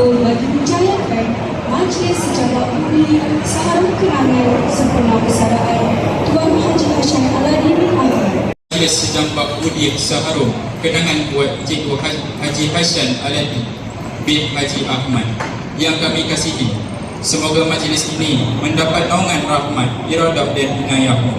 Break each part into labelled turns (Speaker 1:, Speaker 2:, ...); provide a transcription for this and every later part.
Speaker 1: betul bagi menjayakan majlis secara umum seharum kenangan sempurna persaraan Tuan Haji Hashim Aladi bin Ahmad.
Speaker 2: Majlis sedampak budi seharum kenangan buat Cikgu Haji Hashim Aladi bin Haji Ahmad yang kami kasihi. Semoga majlis ini mendapat naungan rahmat, iradah dan inayah-Mu.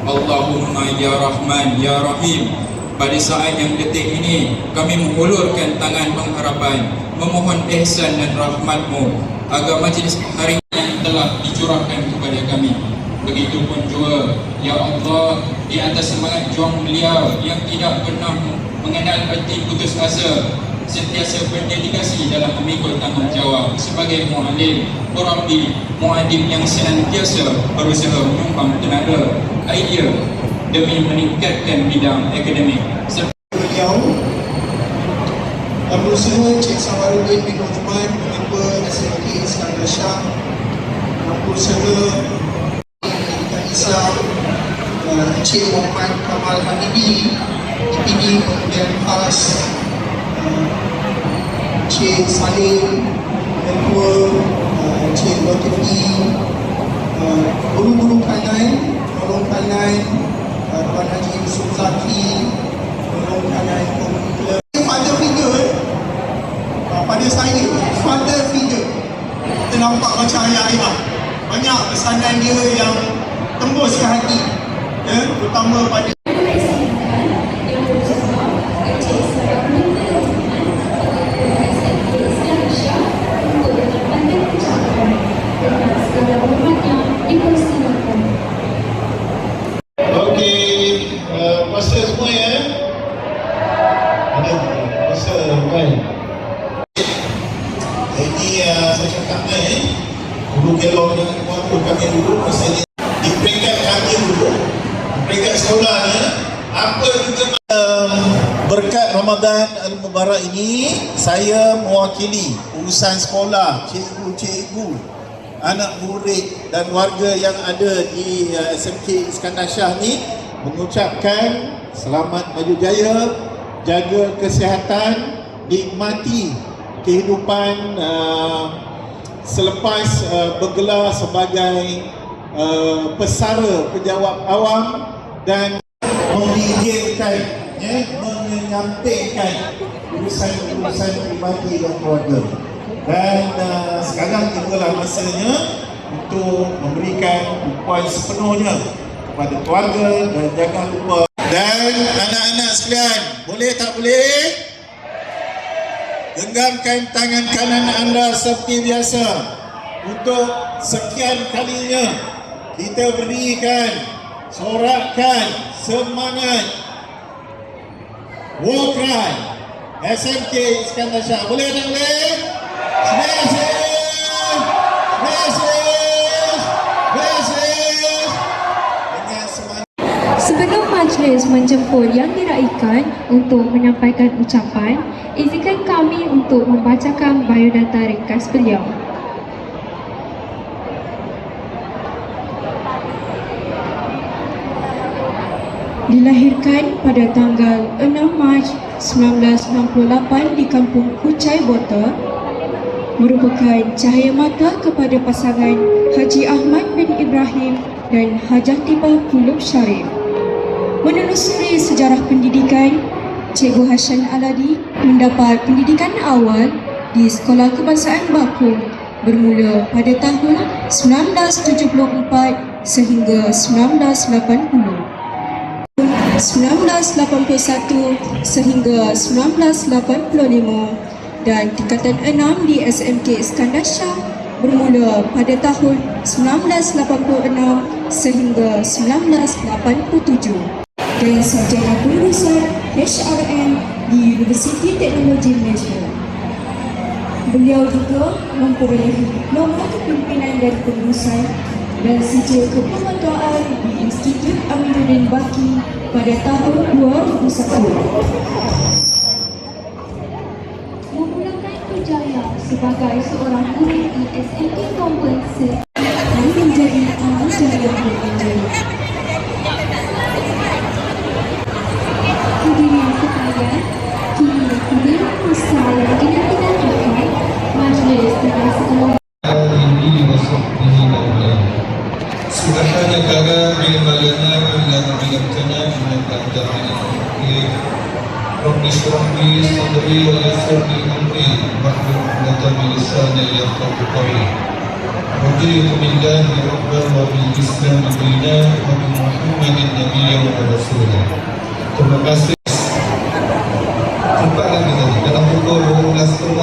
Speaker 2: Allahumma ya Rahman ya Rahim. Pada saat yang detik ini kami menghulurkan tangan pengharapan, memohon ihsan dan rahmat-Mu agar majlis hari yang telah dicurahkan kepada kami. Begitupun juga ya Allah, di atas semangat juang beliau yang tidak pernah mengenal erti putus asa, sentiasa berdedikasi dalam memikul tanggungjawab sebagai muallim, murabbi, muadib yang senantiasa berusaha menyumbang tenaga, idea demi meningkatkan bidang akademik.
Speaker 3: Beliau dan berusaha Cik Samarudin bin Uthman, member SMK Iskandar Shah, dan berusaha Islam Encik Muhammad Kamal Hamidi, DPD Pemilihan Khas, Encik Salim Ketua, Encik Latifi, guru-guru kanan, tolong kanan Tuan Haji Yusuf Zaki, tolong kanan father figure. Pada saya, father figure kita nampak macam ayah-ayah. Banyak pesanan dia yang tembus ke hati, ya, terutama pada
Speaker 4: puasa semua ya. Ada puasa kan. Ini saya cakap dulu kalau dengan waktu kami dulu masa ini di peringkat kami dulu, peringkat sekolah apa juga berkat Ramadan Al-Mubarak ini saya mewakili urusan sekolah, cikgu-cikgu, anak murid dan warga yang ada di SMK Iskandar Shah ni mengucapkan selamat maju jaya, jaga kesihatan, nikmati kehidupan selepas bergelar sebagai pesara penjawab awam dan mengizinkan menyampaikan urusan-urusan pribadi dan keluarga. Dan sekarang tibalah masanya untuk memberikan tumpuan sepenuhnya kepada keluarga dan jangan lupa. Dan anak-anak sekalian, boleh tak boleh? Genggamkan tangan kanan anda seperti biasa. Untuk sekian kalinya kita berikan, sorakkan semangat war cry SMK Iskandar Shah. Boleh tak boleh?
Speaker 1: Sebelum majlis menjemput yang diraikan untuk menyampaikan ucapan, izinkan kami untuk membacakan biodata ringkas beliau. Dilahirkan pada tanggal 6 Mac 1968 di Kampung Kucai Bota, merupakan cahaya mata kepada pasangan Haji Ahmad bin Ibrahim dan Hajah Tibah Pulub Syarif. Menelusuri sejarah pendidikan, Cikgu Hashim Aladi mendapat pendidikan awal di Sekolah Kebangsaan Bakung bermula pada tahun 1974 sehingga 1980. 1981 sehingga 1985 dan tingkatan 6 di SMK Iskandar Shah bermula pada tahun 1986 sehingga 1987 dan sarjana pengurusan HRM di Universiti Teknologi Malaysia. Beliau juga memperolehi diploma kepimpinan dan pengurusan dan sijil kepematuan di Institut Aminuddin Baki pada tahun 2001. Memulakan berjaya sebagai seorang murid di SMK Kompensi dan menjadi anggota yang berjaya. Hadirin sekalian, kini giliran usaha yang dinanti-nantikan, mari
Speaker 5: صدري ويسر لي أمري واحلل عقدة من لساني يفقهوا قولي رضيت بالله ربا وبالإسلام دينا وبمحمد نبيا ورسولا. Terima kasih. Cepat lagi tadi dalam pukul 12.30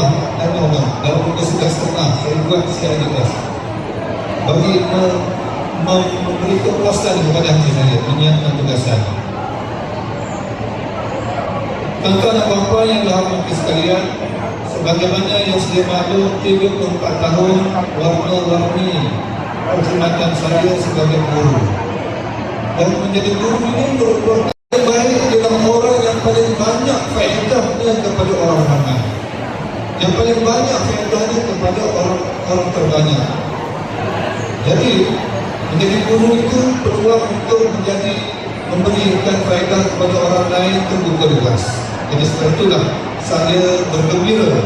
Speaker 5: dalam pukul 11.30 saya buat secara jelas bagi memberi kepuasan kepada hati saya menyiapkan tugasan. Tuan-tuan dan puan yang dirahmati sekalian, sebagaimana yang sedia maklum 34 tahun warna-warni perkhidmatan saya sebagai guru. Dan menjadi guru ini merupakan baik dalam orang yang paling banyak faedahnya kepada orang ramai. Yang paling banyak faedahnya kepada orang terbanyak. Jadi menjadi guru itu peluang untuk memberikan faedah kepada orang lain terbuka luas. Jadi sebab itulah saya bergembira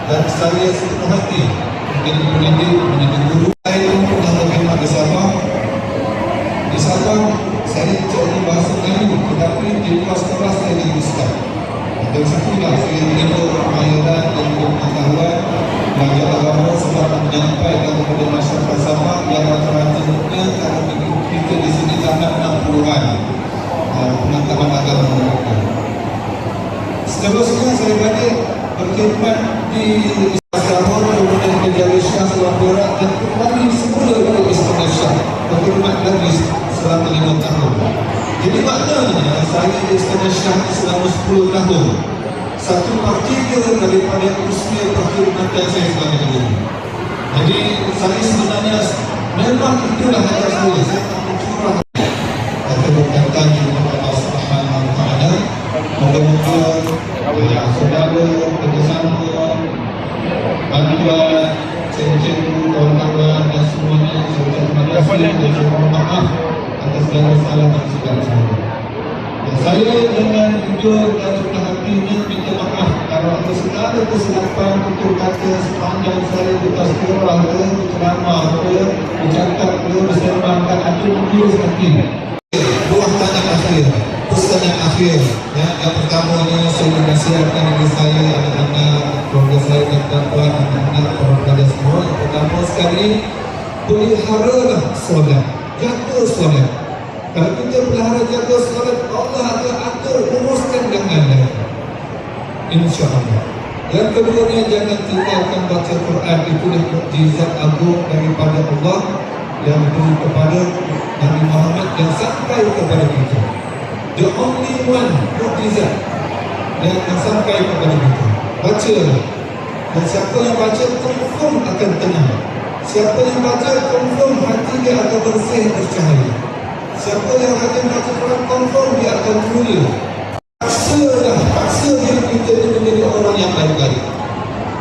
Speaker 5: dan saya sepenuh hati menjadi pendidik, menjadi guru. Saya pun pernah berkhidmat di Sabah. Di Sabah saya cikgu bahasa Melayu, tetapi di luar sekolah saya jadi ustaz. Dan situlah saya menyebut pengayuran dan pengetahuan belajar agama sebab menyampaikan kepada masyarakat Sabah yang rata-ratanya kalau kita di sini sangat 60-an pengetahuan agama mereka. Seterusnya saya balik berkhidmat di Sabah, kemudian ke Jalur Syah Selama Perak dan kembali semula ke Istana Syah berkhidmat lagi selama 5 tahun. Jadi maknanya saya di Istana Syah selama 10 tahun. Satu partikel daripada usia perkhidmatan saya sebagai guru. Jadi saya sebenarnya memang itulah hati saya. Saya tak mencurah atau berkaitan dengan Allah Subhanahu Wa Taala. Moga-moga saudara kerjasama, bantuan, cikgu, kawan-kawan dan semuanya saya ucap terima kasih dan saya mohon maaf atas segala salah dan segala salah. Saya dengan jujur dan rendah hatinya minta maaf kalau ada segala kesilapan tutur kata sepanjang saya bertazkirah ke, berceramah ke, bercakap ke, bersermahkan atau menulis hati. Buah tanya akhir, pesan yang akhir. Yang pertamanya saya menasihatkan diri saya, anak-anak, keluarga saya dan tuan-tuan, anak-anak, orang-orang semua. Yang pertama sekali, peliharalah solat, jaga solat. Kalau kita pelihara jaga solat, Allah akan atur uruskan dengan lain. InsyaAllah. Yang keduanya, jangan tinggalkan baca Quran. Itulah mukjizat agung daripada Allah yang beri kepada Nabi Muhammad dan sampai kepada kita. The only one mukjizat yang sampai kepada kita. Bacalah. Dan siapa yang baca confirm akan tenang. Siapa yang baca confirm hati dia akan bersih, bercahaya. Siapa yang rajin baca Quran confirm dia akan mulia. Paksa diri kita ini menjadi orang yang baik-baik.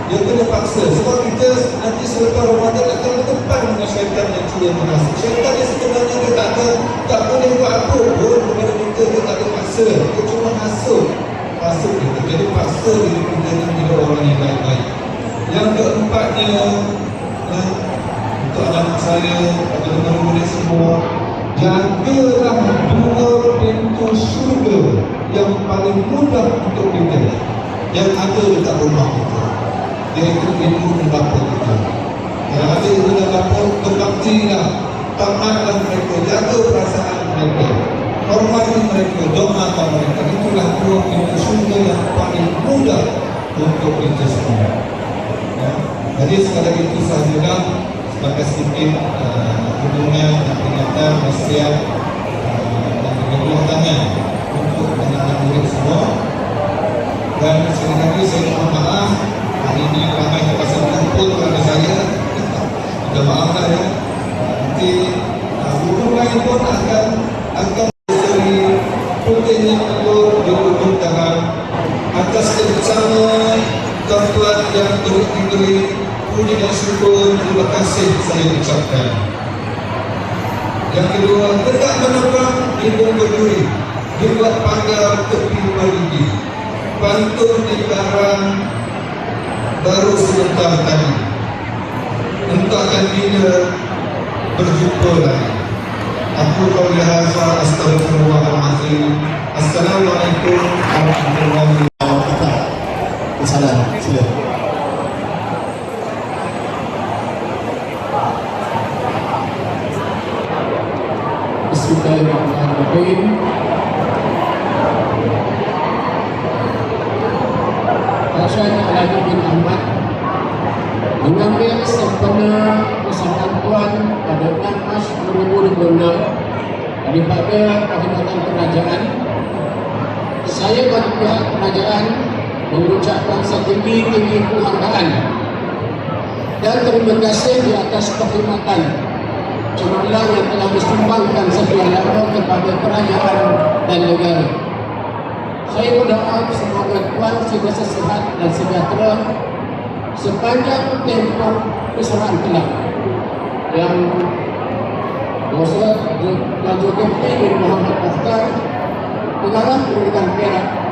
Speaker 5: Dia kena paksa sebab kita nanti selepas Ramadan akan berdepan dengan syaitan yang cuba menasuk. Syaitan ni sebenarnya dia tak boleh buat apa pun kepada kita, dia tak ada paksa. Dia cuma hasut kita. Jadi paksa diri kita ini menjadi orang yang baik-baik. Yang keempatnya, untuk anak saya, kepada murid semua, jagalah 2 pintu syurga yang paling mudah untuk kita yang ada dekat rumah kita, iaitu ibu dan bapa kita. Kalau ada ibu dan bapa, berbaktilah, tamatlah mereka, jaga perasaan mereka, hormati mereka, doakan mereka. Itulah 2 pintu syurga yang paling mudah untuk kita semua. Jadi sekali itu sahajalah sebagai sedikit hubungan dan peringatan nasihat dan berbuah tangan untuk anak-anak murid semua. Dan sekali lagi saya mohon maaf, hari ini ramai terpaksa kumpul kepada saya. Minta maaf lah ya. Nanti guru lain pun akan dari pentingnya untuk diperlukan atas bersama tuan-tuan yang diberi puji dan syukur, terima kasih saya ucapkan. Yang kedua, tegak menepang hidung berduri, dibuat pagar tepi marigi, pantun di karang baru sebentar tadi. Entahkan bila berjumpa lagi. Aku qauli hadza astaghfirullahalazim. Assalamualaikum warahmatullahi wabarakatuh.
Speaker 4: Kesalahan. Silakan.
Speaker 6: Bismillahirrahmanirrahim. Rashad Aladi bin Ahmad mengambil sempena persatuan pada 6 Mac 2026 daripada perkhidmatan kerajaan. Saya bagi pihak kerajaan mengucapkan setinggi-tinggi penghargaan dan terima kasih di atas perkhidmatan cemerlang yang telah disumbangkan sedia lama kepada kerajaan dan negara. Saya berdoa semoga Tuhan sentiasa sihat dan sejahtera sepanjang tempoh kesusahan kelak yang Dr. Zulkifli bin Muhammad Mokhtar Pengarah Pendidikan Perak